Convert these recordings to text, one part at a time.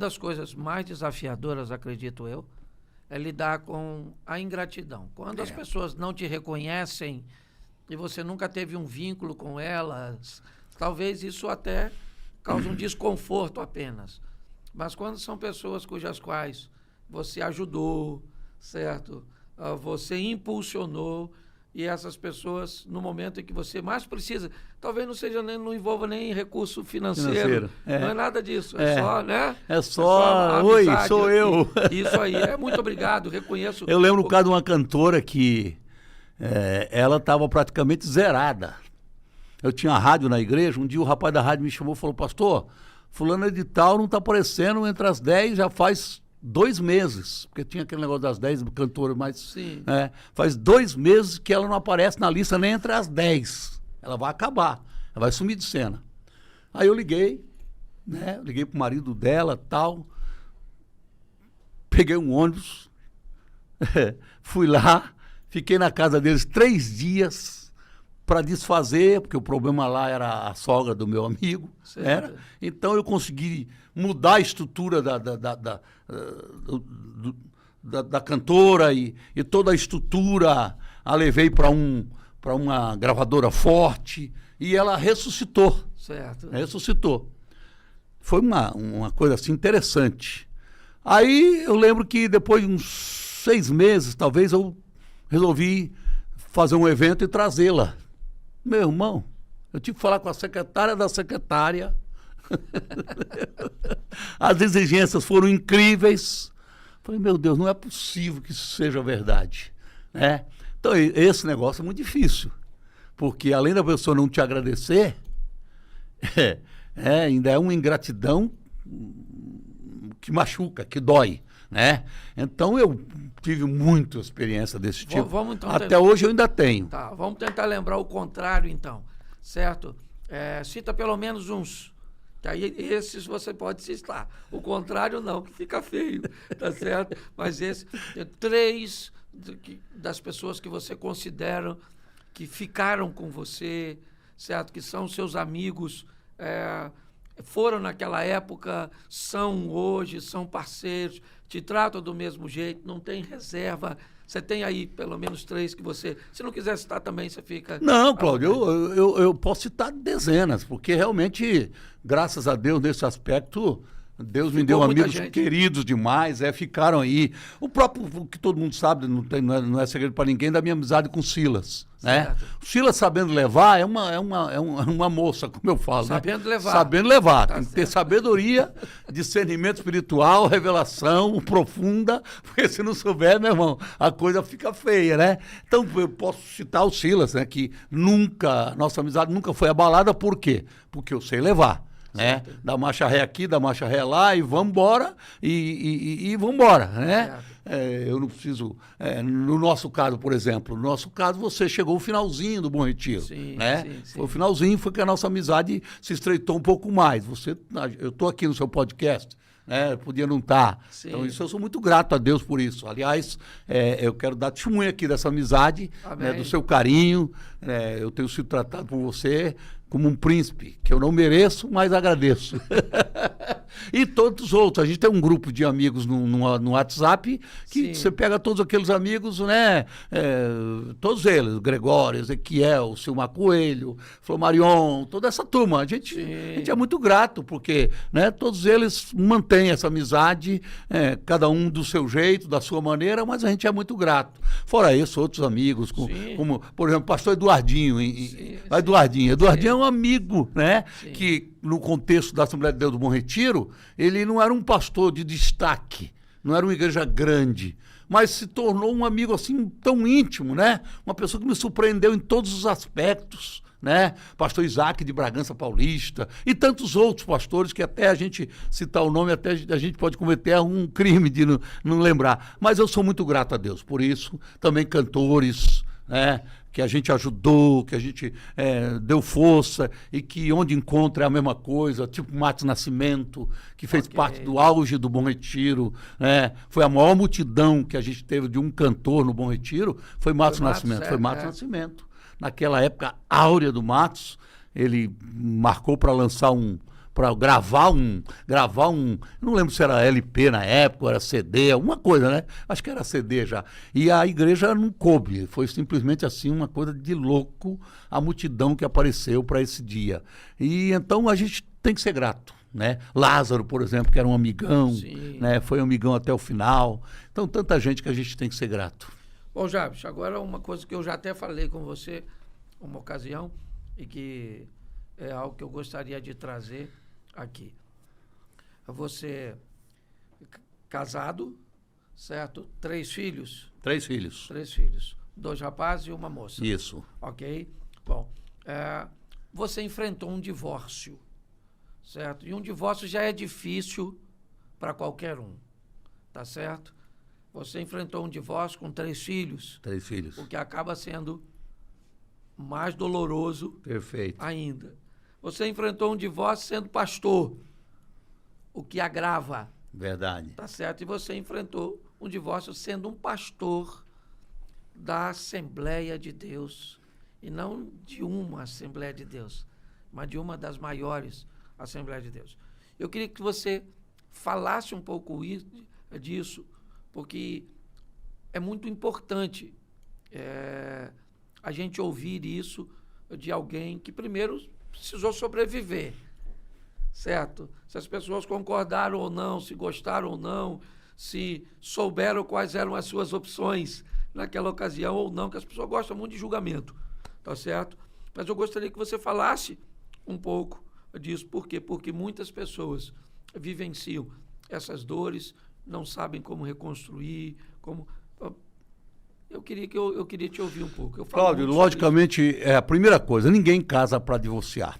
das coisas mais desafiadoras, acredito eu, é lidar com a ingratidão. Quando as pessoas não te reconhecem e você nunca teve um vínculo com elas, talvez isso até cause um desconforto apenas. Mas quando são pessoas cujas quais você ajudou, certo? Você impulsionou, e essas pessoas, no momento em que você mais precisa, talvez não envolva nem recurso financeiro. Não é nada disso. É só, né? É só oi, sou eu. Isso aí. Muito obrigado, reconheço. Eu lembro o caso de uma cantora que ela estava praticamente zerada. Eu tinha rádio na igreja, um dia o rapaz da rádio me chamou e falou, pastor, fulano de tal não está aparecendo entre as 10, já faz 2 meses, porque tinha aquele negócio das 10 cantoras, mas Sim. Faz 2 meses que ela não aparece na lista nem entre as 10. Ela vai acabar, ela vai sumir de cena. Aí eu liguei, né? Liguei pro marido dela, tal. Peguei um ônibus, fui lá, fiquei na casa deles 3 dias para desfazer, porque o problema lá era a sogra do meu amigo. Então eu consegui mudar a estrutura da cantora e toda a estrutura a levei para uma gravadora forte e ela ressuscitou. Certo. Ressuscitou. Foi uma coisa assim interessante. Aí eu lembro que depois de uns 6 meses, talvez, eu resolvi fazer um evento e trazê-la. Meu irmão, eu tive que falar com a secretária da secretária. As exigências foram incríveis. Falei, meu Deus, não é possível que isso seja verdade, né? Então, esse negócio é muito difícil, porque além da pessoa não te agradecer, ainda é uma ingratidão que machuca, que dói, né? Então, eu tive muita experiência desse tipo. Então, até hoje eu ainda tenho. Tá, vamos tentar lembrar o contrário, então, certo? Cita pelo menos uns... Que aí esses você pode citar. O contrário não, que fica feio, tá certo? Mas 3 das pessoas que você considera que ficaram com você, certo? Que são seus amigos, foram naquela época, são hoje, são parceiros, te tratam do mesmo jeito, não tem reserva. Você tem aí pelo menos 3 que você... Se não quiser citar também, você fica... Não, Cláudio, eu posso citar dezenas, porque realmente, graças a Deus, nesse aspecto, Deus me deu amigos queridos demais, ficaram aí. O próprio, que todo mundo sabe, não é segredo para ninguém, da minha amizade com o Silas. Né? O Silas sabendo levar é uma moça, como eu falo. Sabendo, né? Levar. Sabendo levar. Tem que ter sabedoria, discernimento espiritual, revelação profunda, porque se não souber, meu irmão, a coisa fica feia, né? Então, eu posso citar o Silas, né? Que nossa amizade nunca foi abalada, por quê? Porque eu sei levar. Né? Dá marcha ré aqui, dá marcha ré lá e vamos embora e vamos embora, né? Eu não preciso... no nosso caso, por exemplo, no nosso caso, você chegou o finalzinho do Bom Retiro, né? Sim. Foi o finalzinho, foi que a nossa amizade se estreitou um pouco mais. Eu estou aqui no seu podcast, né? Podia não estar. Então, eu sou muito grato a Deus por isso. Aliás, eu quero dar testemunho aqui dessa amizade, né? Do seu carinho. Eu tenho sido tratado por você como um príncipe, que eu não mereço, mas agradeço. E todos os outros. A gente tem um grupo de amigos no WhatsApp, que você pega todos aqueles amigos, né? Todos eles, Gregório, Ezequiel, Silmar Coelho, Flomarion, toda essa turma. A gente é muito grato, porque, né, todos eles mantêm essa amizade, cada um do seu jeito, da sua maneira, mas a gente é muito grato. Fora isso, outros amigos, como, por exemplo, o pastor Eduardinho. Eduardinho é um amigo, né? Que no contexto da Assembleia de Deus do Bom Retiro, ele não era um pastor de destaque, não era uma igreja grande, mas se tornou um amigo assim tão íntimo, né? Uma pessoa que me surpreendeu em todos os aspectos, né? Pastor Isaac de Bragança Paulista e tantos outros pastores que até a gente citar o nome, até a gente pode cometer um crime de não lembrar. Mas eu sou muito grato a Deus por isso. Também cantores, né? Que a gente ajudou, que a gente deu força e que onde encontra é a mesma coisa, tipo Matos Nascimento, que fez parte do auge do Bom Retiro, né? Foi a maior multidão que a gente teve de um cantor no Bom Retiro, foi Matos Nascimento. Foi Matos Nascimento. Naquela época áurea do Matos, ele marcou para lançar gravar não lembro se era LP na época, ou era CD, alguma coisa, né? Acho que era CD já. E a igreja não coube, foi simplesmente assim uma coisa de louco a multidão que apareceu para esse dia. E então a gente tem que ser grato, né? Lázaro, por exemplo, que era um amigão, né? Foi amigão até o final. Então tanta gente que a gente tem que ser grato. Bom, Jabes, agora uma coisa que eu já até falei com você uma ocasião e que é algo que eu gostaria de trazer aqui. Você casado, certo? 3 filhos? 3 filhos. 3 filhos. 2 rapazes e uma moça. Isso. Ok? Bom, você enfrentou um divórcio, certo? E um divórcio já é difícil para qualquer um, tá certo? Você enfrentou um divórcio com 3 filhos. 3 filhos. O que acaba sendo mais doloroso. Perfeito. Ainda. Você enfrentou um divórcio sendo pastor, o que agrava. Verdade. Tá certo? E você enfrentou um divórcio sendo um pastor da Assembleia de Deus. E não de uma Assembleia de Deus, mas de uma das maiores Assembleias de Deus. Eu queria que você falasse um pouco disso, porque é muito importante a gente ouvir isso de alguém que primeiro precisou sobreviver, certo? Se as pessoas concordaram ou não, se gostaram ou não, se souberam quais eram as suas opções naquela ocasião ou não, que as pessoas gostam muito de julgamento, tá certo? Mas eu gostaria que você falasse um pouco disso. Por quê? Porque muitas pessoas vivenciam essas dores, não sabem como reconstruir, como... Eu queria te ouvir um pouco. Cláudio, logicamente, a primeira coisa, ninguém casa para divorciar.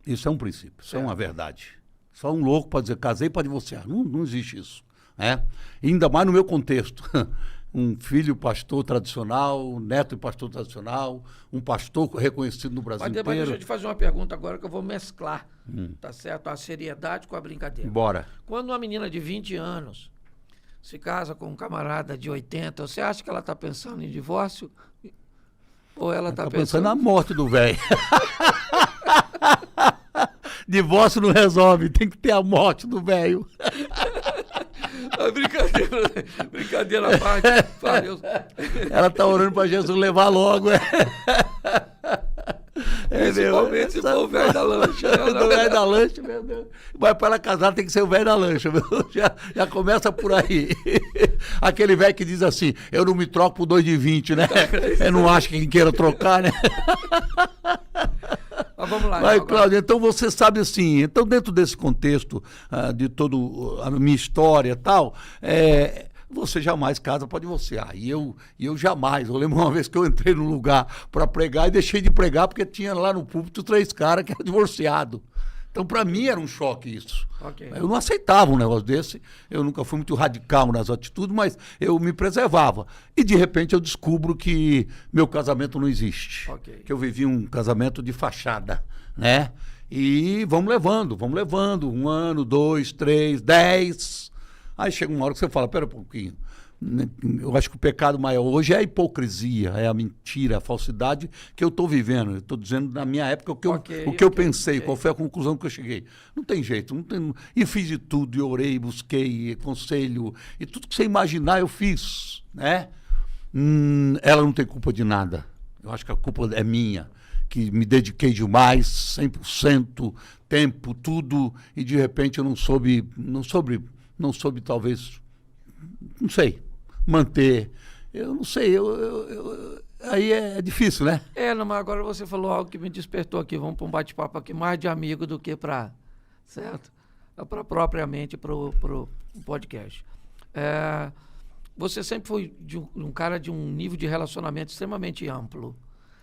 Isso é um princípio, isso é uma verdade. Só um louco pode dizer, casei para divorciar. Não existe isso. Né? Ainda mais no meu contexto. Um filho pastor tradicional, um neto pastor tradicional, um pastor reconhecido no Brasil inteiro. Mas deixa eu te fazer uma pergunta agora que eu vou mesclar, tá certo? A seriedade com a brincadeira. Bora. Quando uma menina de 20 anos se casa com um camarada de 80, você acha que ela está pensando em divórcio? Ou ela está pensando na morte do velho? Divórcio não resolve, tem que ter a morte do velho. Brincadeira à parte. Ela está orando para Jesus levar logo. Principalmente se for o velho da lancha. O velho da lancha, meu Deus. Mas para ela casar tem que ser o velho da lancha. Já começa por aí. Aquele velho que diz assim, eu não me troco por 2 de 20, né? Eu não acho que quem queira trocar, né? Mas vamos lá. Mas, Cláudio, então você sabe assim, então dentro desse contexto de toda a minha história e tal, você jamais casa para divorciar. E eu jamais. Eu lembro uma vez que eu entrei num lugar para pregar e deixei de pregar porque tinha lá no púlpito 3 caras que eram divorciados. Então, para mim, era um choque isso. Okay. Eu não aceitava um negócio desse. Eu nunca fui muito radical nas atitudes, mas eu me preservava. E, de repente, eu descubro que meu casamento não existe. Okay. Que eu vivi um casamento de fachada, né? E vamos levando. 1 ano, 2, 3, 10... Aí chega uma hora que você fala, pera um pouquinho, eu acho que o pecado maior hoje é a hipocrisia, é a mentira, a falsidade que eu estou vivendo. Eu estou dizendo na minha época o que eu pensei, qual foi a conclusão que eu cheguei. Não tem jeito, não tem, e fiz de tudo, e orei, busquei, conselho, e tudo que você imaginar eu fiz, né? Ela não tem culpa de nada, eu acho que a culpa é minha, que me dediquei demais, 100%, tempo, tudo, e de repente eu não soube talvez, não sei, manter. Eu não sei, aí é difícil, né? Mas agora você falou algo que me despertou aqui. Vamos para um bate-papo aqui mais de amigo do que para, certo? Para propriamente para o podcast. Você sempre foi um cara de um nível de relacionamento extremamente amplo,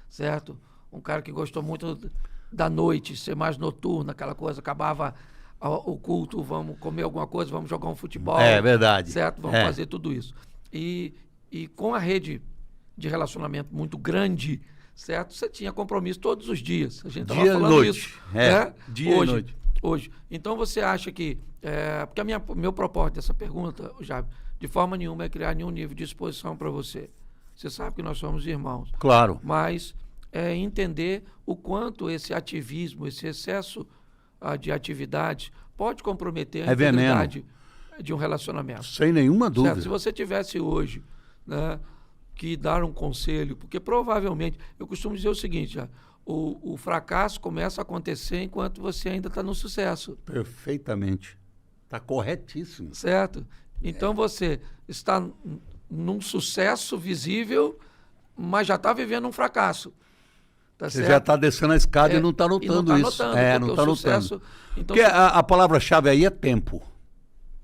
certo? Um cara que gostou muito da noite, ser mais noturno, aquela coisa, acabava o culto, vamos comer alguma coisa, vamos jogar um futebol. É verdade. Certo? Vamos fazer tudo isso. E com a rede de relacionamento muito grande, certo? Você tinha compromisso todos os dias. A gente estava falando noite. isso. Dia e noite. Hoje. Então você acha que... porque meu propósito dessa pergunta, já de forma nenhuma é criar nenhum nível de exposição para você. Você sabe que nós somos irmãos. Claro. Mas é entender o quanto esse ativismo, esse excesso de atividades pode comprometer a É veneno. integridade de um relacionamento. Sem nenhuma dúvida. Certo? Se você tivesse hoje, né, que dar um conselho, porque provavelmente, eu costumo dizer o seguinte, o fracasso começa a acontecer enquanto você ainda está no sucesso. Perfeitamente. Está corretíssimo. Certo? Então você está num sucesso visível, mas já está vivendo um fracasso. Tá Você certo? já está descendo a escada e não está notando isso. Notando, não está notando. Então, Porque a palavra-chave aí é tempo.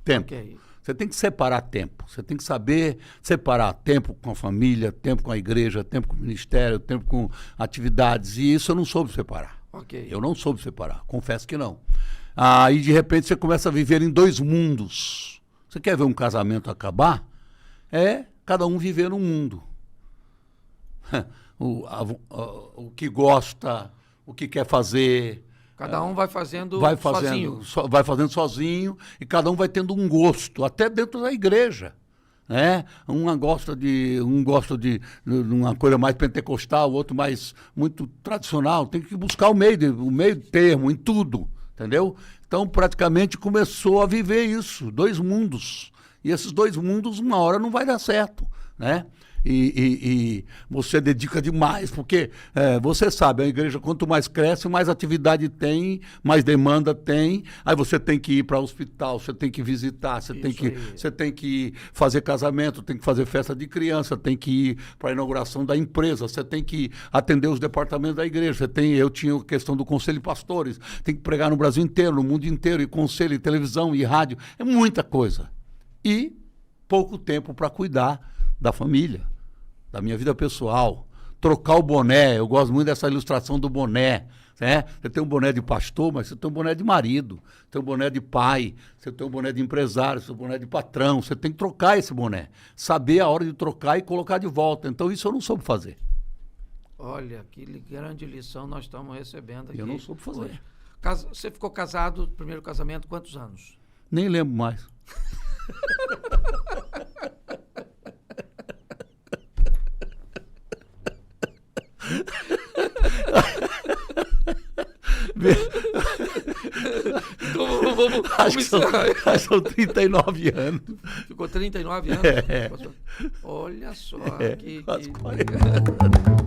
Tempo. Okay. Você tem que separar tempo. Você tem que saber separar tempo com a família, tempo com a igreja, tempo com o ministério, tempo com atividades. E isso eu não soube separar. Okay. Eu não soube separar. Confesso que não. Aí, de repente, você começa a viver em dois mundos. Você quer ver um casamento acabar? É cada um viver num mundo. O que gosta, o que quer fazer. Cada um vai fazendo sozinho. Vai fazendo sozinho e cada um vai tendo um gosto, até dentro da igreja. Né? Um gosta de uma coisa mais pentecostal, o outro mais muito tradicional. Tem que buscar o meio termo em tudo, entendeu? Então, praticamente começou a viver isso, dois mundos. E esses dois mundos, uma hora não vai dar certo, né? E você dedica demais, porque você sabe, a igreja quanto mais cresce, mais atividade tem, mais demanda tem, aí você tem que ir para o hospital, você tem que visitar, você tem que fazer casamento, tem que fazer festa de criança, tem que ir para a inauguração da empresa, você tem que atender os departamentos da igreja, eu tinha a questão do conselho de pastores, tem que pregar no Brasil inteiro, no mundo inteiro, e conselho, e televisão, e rádio, é muita coisa. E pouco tempo para cuidar da família, da minha vida pessoal, trocar o boné. Eu gosto muito dessa ilustração do boné, né? Você tem um boné de pastor, mas você tem um boné de marido, tem um boné de pai, você tem um boné de empresário, você tem um boné de patrão. Você tem que trocar esse boné, saber a hora de trocar e colocar de volta. Então isso eu não soube fazer. Olha, que grande lição nós estamos recebendo aqui. Eu não soube fazer. Hoje. Você ficou casado, primeiro casamento, quantos anos? Nem lembro mais. Então, vamos acho que são 39 anos. Ficou 39 anos? Olha só. Quase 40.